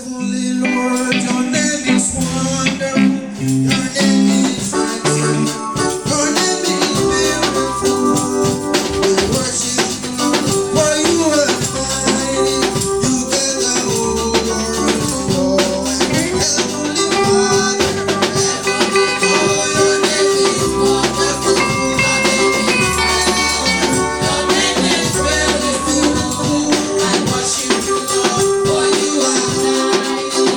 Holy Lord, your name is wonderful. Your name is excellent. Your name is beautiful. We worship you, for you are mighty. You get the whole world to know. Heavenly Father, oh, your name is wonderful. Your name is excellent. Your name is beautiful. I worship you, Lord, for you are mighty.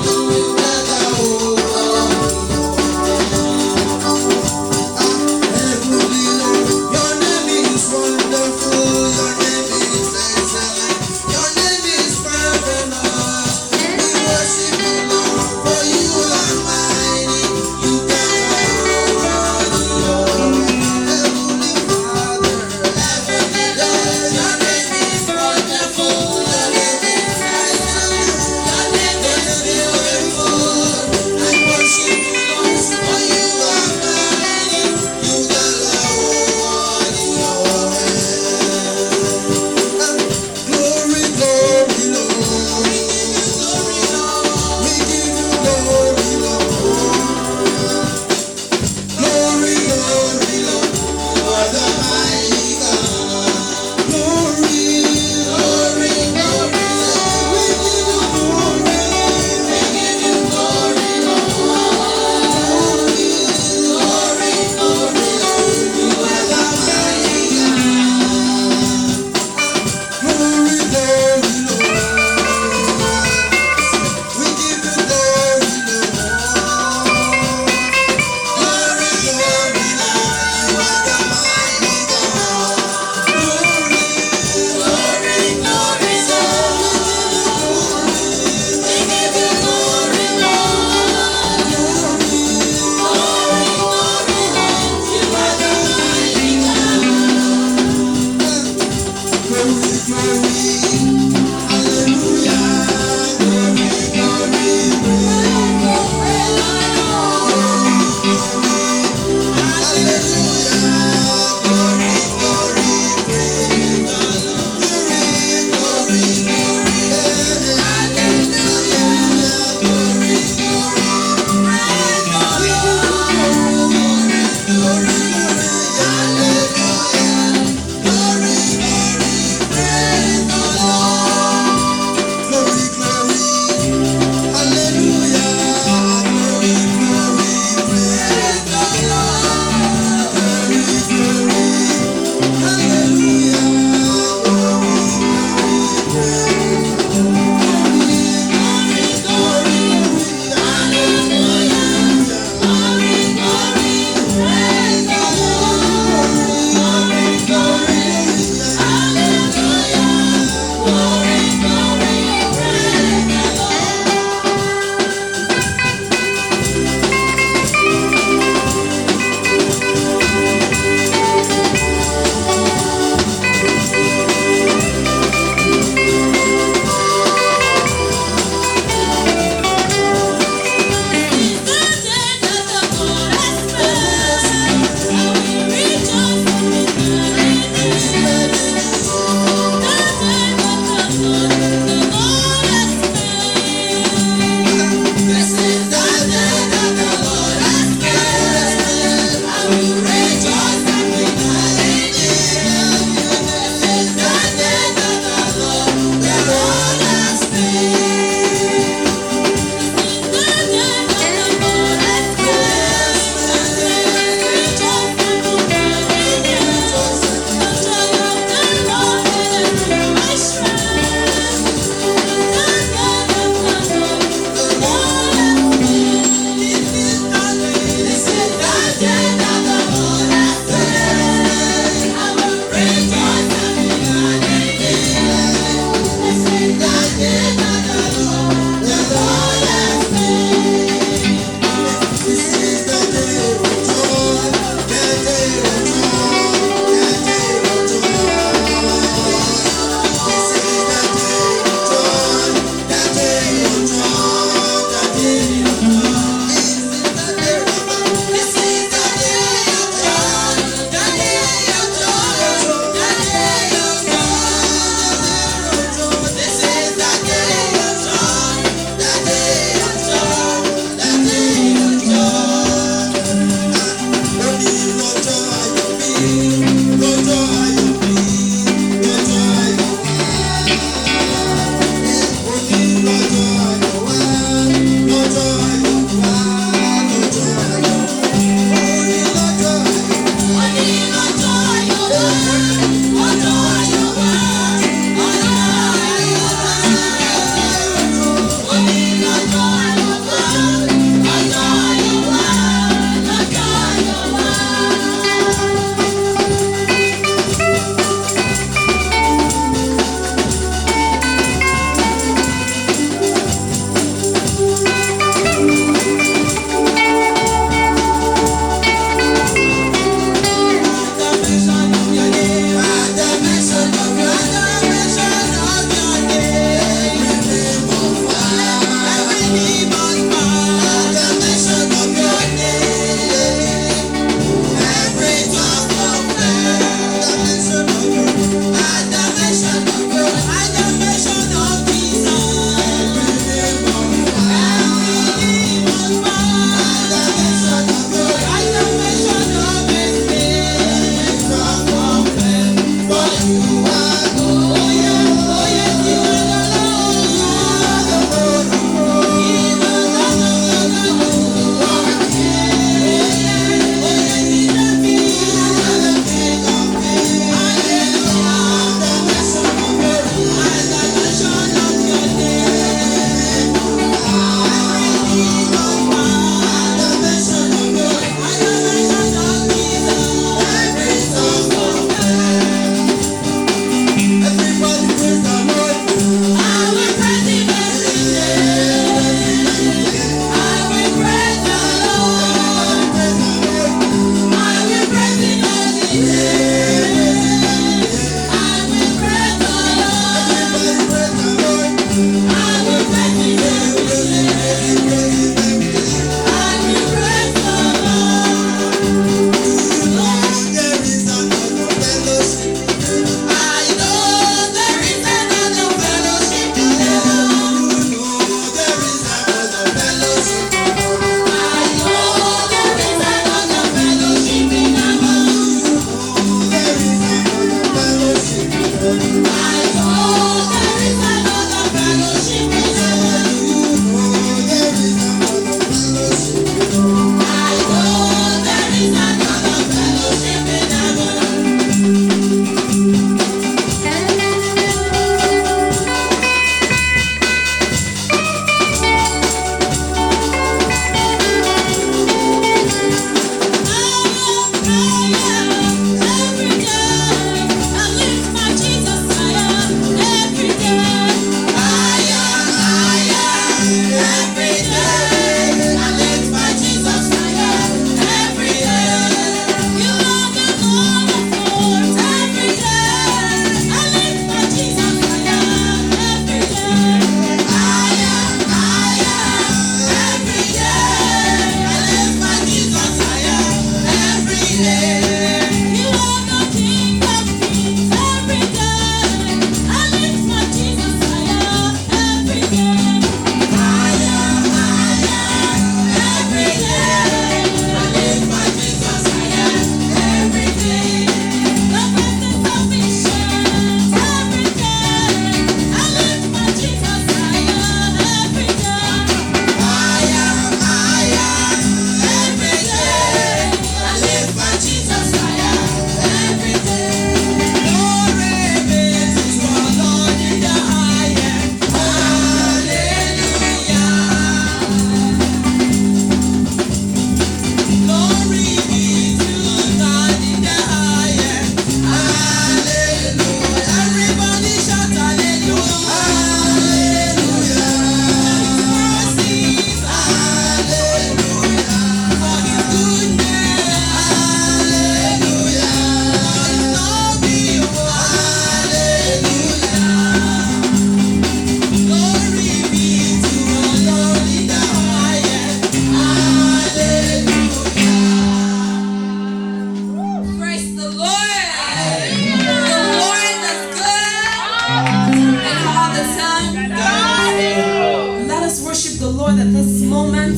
Lord, at this moment,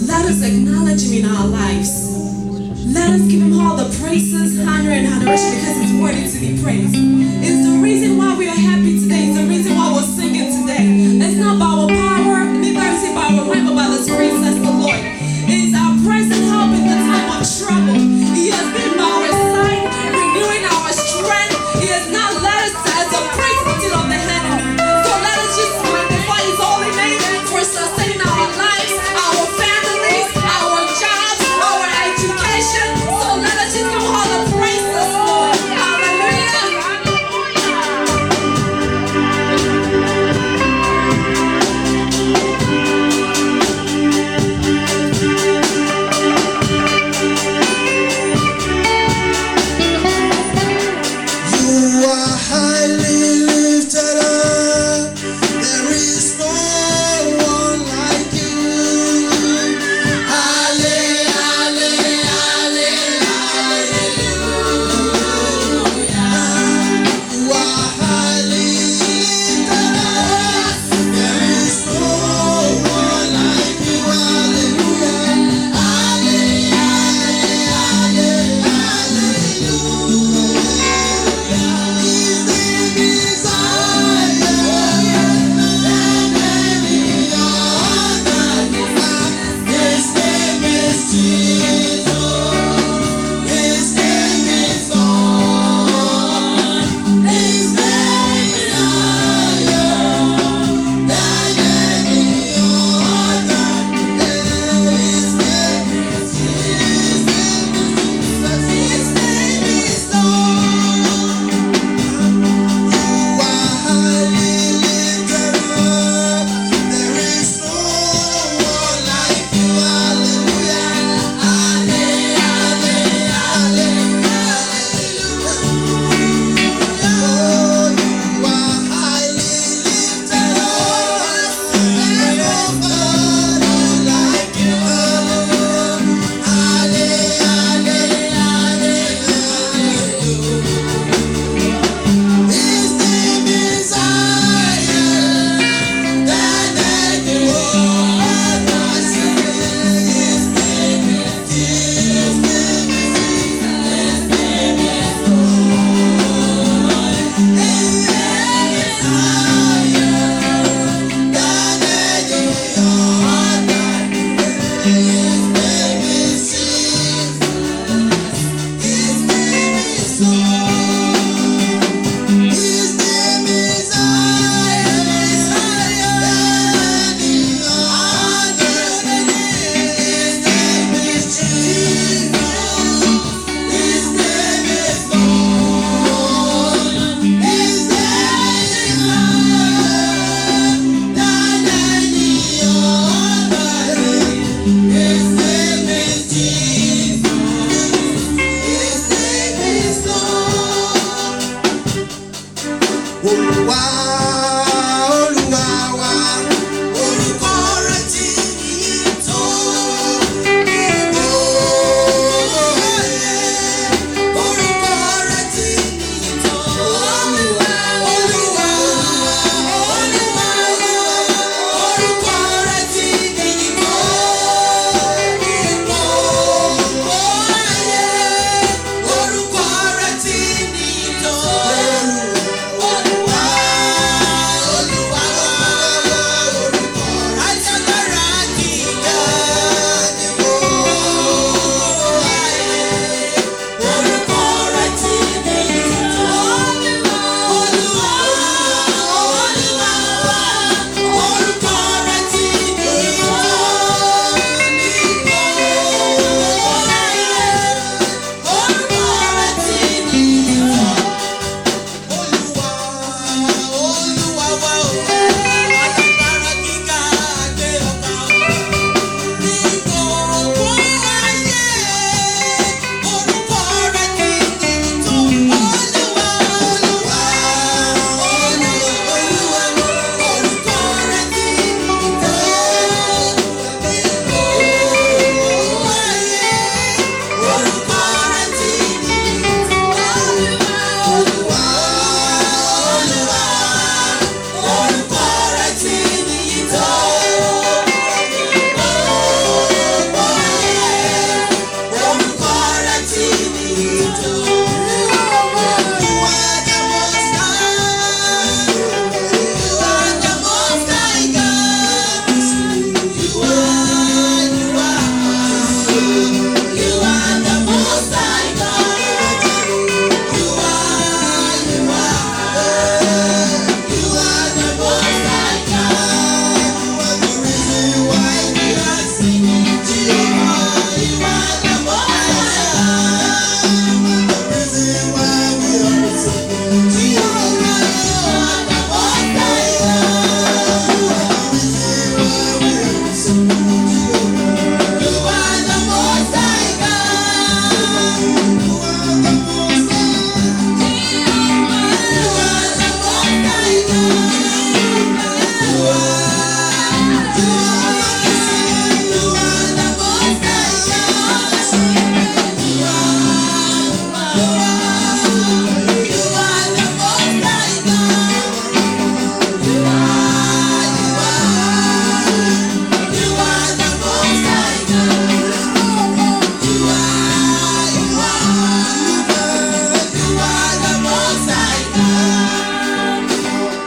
let us acknowledge him in our lives. Let us give him all the praises, honor, and adoration because he's worthy to be praised. It's the reason why we are happy today. It's the reason why we're singing today. It's not by our power, neither is it by our might, but by the Spirit, says the Lord. It is our present help in the time of trouble. He has been by our side, renewing our strength. He has not let us as a prey of the enemy. So let us just magnify his holy name for sustaining our lives, our families, our jobs, our education. So let us just give all the praises, Lord. Hallelujah.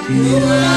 You are.